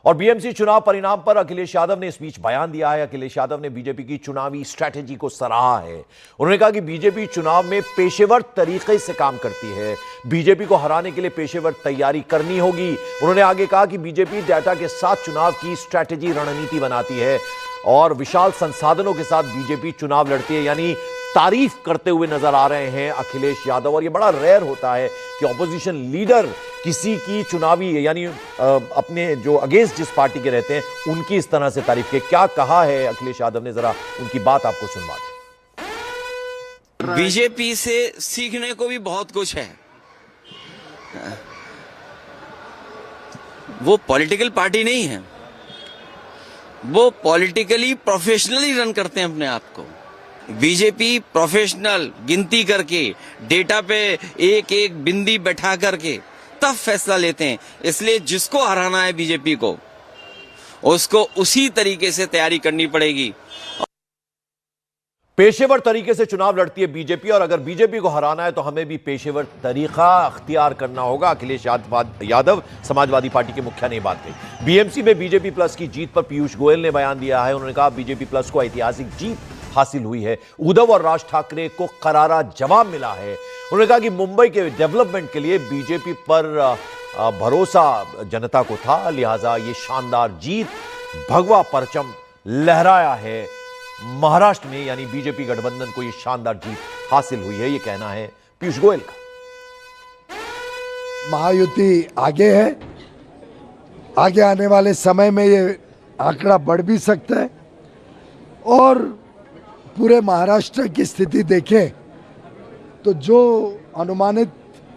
और बीएमसी चुनाव परिणाम पर अखिलेश यादव ने इस बीच बयान दिया है। अखिलेश यादव ने बीजेपी की चुनावी स्ट्रैटेजी को सराहा है। उन्होंने कहा कि बीजेपी चुनाव में पेशेवर तरीके से काम करती है, बीजेपी को हराने के लिए पेशेवर तैयारी करनी होगी। उन्होंने आगे कहा कि बीजेपी डाटा के साथ चुनाव की स्ट्रैटेजी रणनीति बनाती है और विशाल संसाधनों के साथ बीजेपी चुनाव लड़ती है। यानी तारीफ करते हुए नजर आ रहे हैं अखिलेश यादव। और यह बड़ा रेयर होता है कि ऑपोजिशन लीडर किसी की चुनावी यानी अपने जो अगेंस्ट जिस पार्टी के रहते हैं उनकी इस तरह से तारीफ के। क्या कहा है अखिलेश यादव ने, जरा उनकी बात आपको सुनवा दें। बीजेपी से सीखने को भी बहुत कुछ है। वो पॉलिटिकल पार्टी नहीं है, वो पॉलिटिकली प्रोफेशनली रन करते हैं अपने आप को। बीजेपी प्रोफेशनल गिनती करके डेटा पे एक एक बिंदी बैठा करके तब फैसला लेते हैं। इसलिए जिसको हराना है बीजेपी को, उसको उसी तरीके से तैयारी करनी पड़ेगी। पेशेवर तरीके से चुनाव लड़ती है बीजेपी और अगर बीजेपी को हराना है तो हमें भी पेशेवर तरीका अख्तियार करना होगा। अखिलेश यादव समाजवादी पार्टी के मुखिया ने बात कही। बीएमसी में बीजेपी प्लस की जीत पर पीयूष गोयल ने बयान दिया है। उन्होंने कहा बीजेपी प्लस को ऐतिहासिक जीत हासिल हुई है। उद्धव और राज ठाकरे को करारा जवाब मिला है। उन्होंने कहा कि मुंबई के डेवलपमेंट के लिए बीजेपी पर भरोसा जनता को था, लिहाजा ये शानदार जीत, भगवा परचम लहराया है महाराष्ट्र में, यानी बीजेपी गठबंधन को ये शानदार जीत हासिल हुई है, ये कहना है पीयूष गोयल का। महायुति आगे है, आगे आने वाले समय में ये आंकड़ा बढ़ भी सकता है। और पूरे महाराष्ट्र की स्थिति देखें तो जो अनुमानित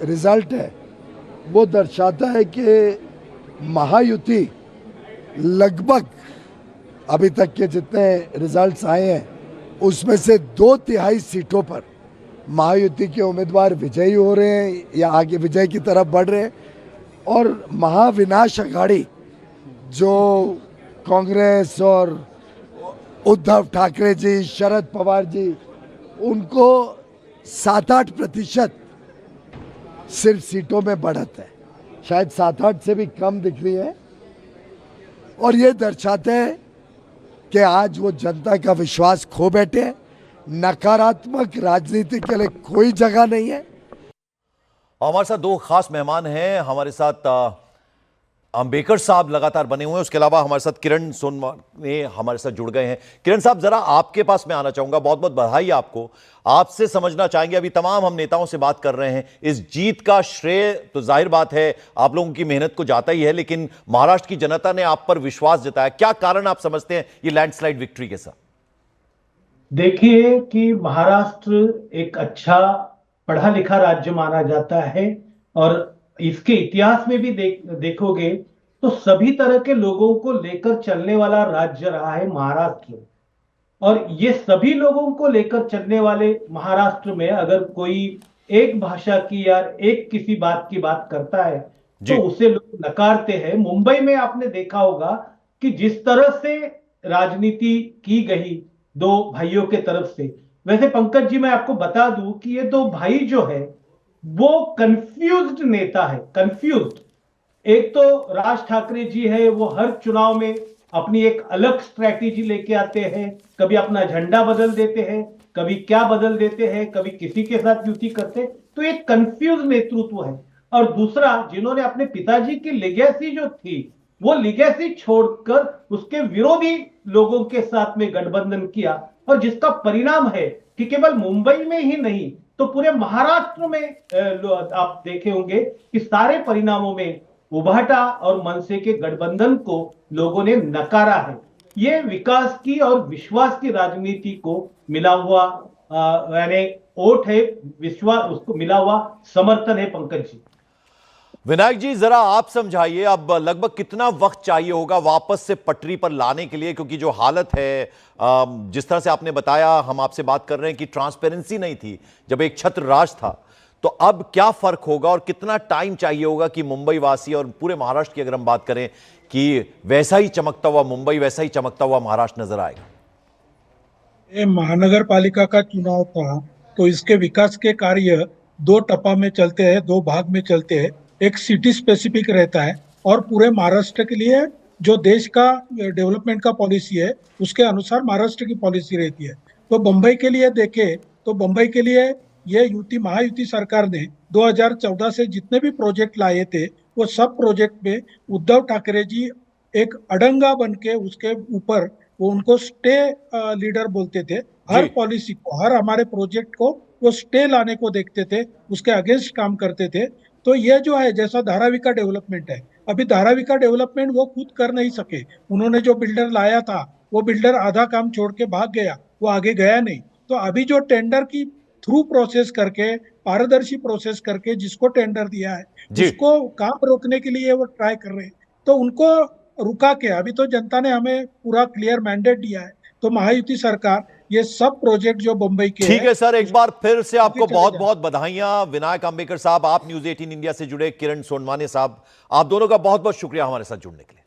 रिजल्ट है वो दर्शाता है कि महायुति लगभग अभी तक के जितने रिजल्ट्स आए हैं उसमें से 2/3 सीटों पर महायुति के उम्मीदवार विजयी हो रहे हैं या आगे विजय की तरफ बढ़ रहे हैं। और महाविनाश अघाड़ी जो कांग्रेस और उद्धव ठाकरे जी, शरद पवार जी, उनको 7-8% सिर्फ सीटों में बढ़त है, शायद 7-8 से भी कम दिख रही है। और ये दर्शाते हैं कि आज वो जनता का विश्वास खो बैठे हैं। नकारात्मक राजनीति के लिए कोई जगह नहीं है। हमारे साथ दो खास मेहमान हैं। हमारे साथ अंबेकर साहब लगातार बने हुए हैं, उसके अलावा हमारे साथ किरण सोनवाल ने हमारे साथ जुड़ गए हैं। किरण साहब, जरा आपके पास मैं आना चाहूंगा। बहुत बहुत बधाई आपको। आपसे समझना चाहेंगे, अभी तमाम हम नेताओं से बात कर रहे हैं, इस जीत का श्रेय तो जाहिर बात है आप लोगों की मेहनत को जाता ही है, लेकिन महाराष्ट्र की जनता ने आप पर विश्वास जताया। क्या कारण आप समझते हैं ये लैंडस्लाइड विक्ट्री के साथ? देखिए कि महाराष्ट्र एक अच्छा पढ़ा लिखा राज्य माना जाता है और इसके इतिहास में भी देखोगे तो सभी तरह के लोगों को लेकर चलने वाला राज्य रहा है महाराष्ट्र। और ये सभी लोगों को लेकर चलने वाले महाराष्ट्र में अगर कोई एक भाषा की या एक किसी बात की बात करता है तो उसे लोग नकारते हैं। मुंबई में आपने देखा होगा कि जिस तरह से राजनीति की गई दो भाइयों के तरफ से, वैसे पंकज जी मैं आपको बता दूं कि ये दो भाई जो है वो कंफ्यूज्ड नेता है, कंफ्यूज्ड। एक तो राज ठाकरे जी है, वो हर चुनाव में अपनी एक अलग स्ट्रैटेजी लेके आते हैं, कभी अपना झंडा बदल देते हैं, कभी क्या बदल देते हैं, कभी किसी के साथ युति करते, तो एक कंफ्यूज नेतृत्व है। और दूसरा, जिन्होंने अपने पिताजी की लेगेसी जो थी वो लेगेसी छोड़कर उसके विरोधी लोगों के साथ में गठबंधन किया और जिसका परिणाम है कि केवल मुंबई में ही नहीं तो पूरे महाराष्ट्र में आप देखे होंगे कि सारे परिणामों में उभाटा और मनसे के गठबंधन को लोगों ने नकारा है। ये विकास की और विश्वास की राजनीति को मिला हुआ यानी वोट है, विश्वास उसको मिला हुआ समर्थन है। पंकज जी, विनायक जी, जरा आप समझाइए, अब लगभग कितना वक्त चाहिए होगा वापस से पटरी पर लाने के लिए, क्योंकि जो हालत है जिस तरह से आपने बताया, हम आपसे बात कर रहे हैं कि ट्रांसपेरेंसी नहीं थी जब एक छत्र राज था, तो अब क्या फर्क होगा और कितना टाइम चाहिए होगा कि मुंबई वासी और पूरे महाराष्ट्र की अगर हम बात करें कि वैसा ही चमकता हुआ मुंबई, वैसा ही चमकता हुआ महाराष्ट्र नजर आएगा? ये महानगर पालिका का चुनाव था तो इसके विकास के कार्य 2 टप्पा में चलते हैं, 2 भाग में चलते हैं। एक सिटी स्पेसिफिक रहता है और पूरे महाराष्ट्र के लिए जो देश का डेवलपमेंट का पॉलिसी है उसके अनुसार महाराष्ट्र की पॉलिसी रहती है। तो बम्बई के लिए देखें तो बम्बई के लिए ये महायुति सरकार ने 2014 से जितने भी प्रोजेक्ट लाए थे वो सब प्रोजेक्ट में उद्धव ठाकरे जी एक अड़ंगा बन के उसके ऊपर वो उनको स्टे लीडर बोलते थे। हर जी। पॉलिसी को, हर हमारे प्रोजेक्ट को वो स्टे लाने को देखते थे, उसके अगेंस्ट काम करते थे। तो ये जो है जैसा धारावी का डेवलपमेंट है, अभी धारावी का डेवलपमेंट वो खुद कर नहीं सके। उन्होंने जो बिल्डर लाया था वो बिल्डर आधा काम छोड़ के भाग गया, वो आगे गया नहीं। तो अभी जो टेंडर की थ्रू प्रोसेस करके, पारदर्शी प्रोसेस करके जिसको टेंडर दिया है जी। उसको काम रोकने के लिए वो ट्राई कर रहे हैं। तो उनको रुका के, अभी तो जनता ने हमें पूरा क्लियर मैंडेट दिया है, तो महायुति सरकार ये सब प्रोजेक्ट जो बंबई के ठीक है सर, एक बार फिर से आपको चले बहुत जाएं। बहुत बधाइयां। विनायक अंबेकर साहब, आप न्यूज 18 इंडिया से जुड़े, किरण सोनमाने साहब, आप दोनों का बहुत बहुत शुक्रिया हमारे साथ जुड़ने के लिए।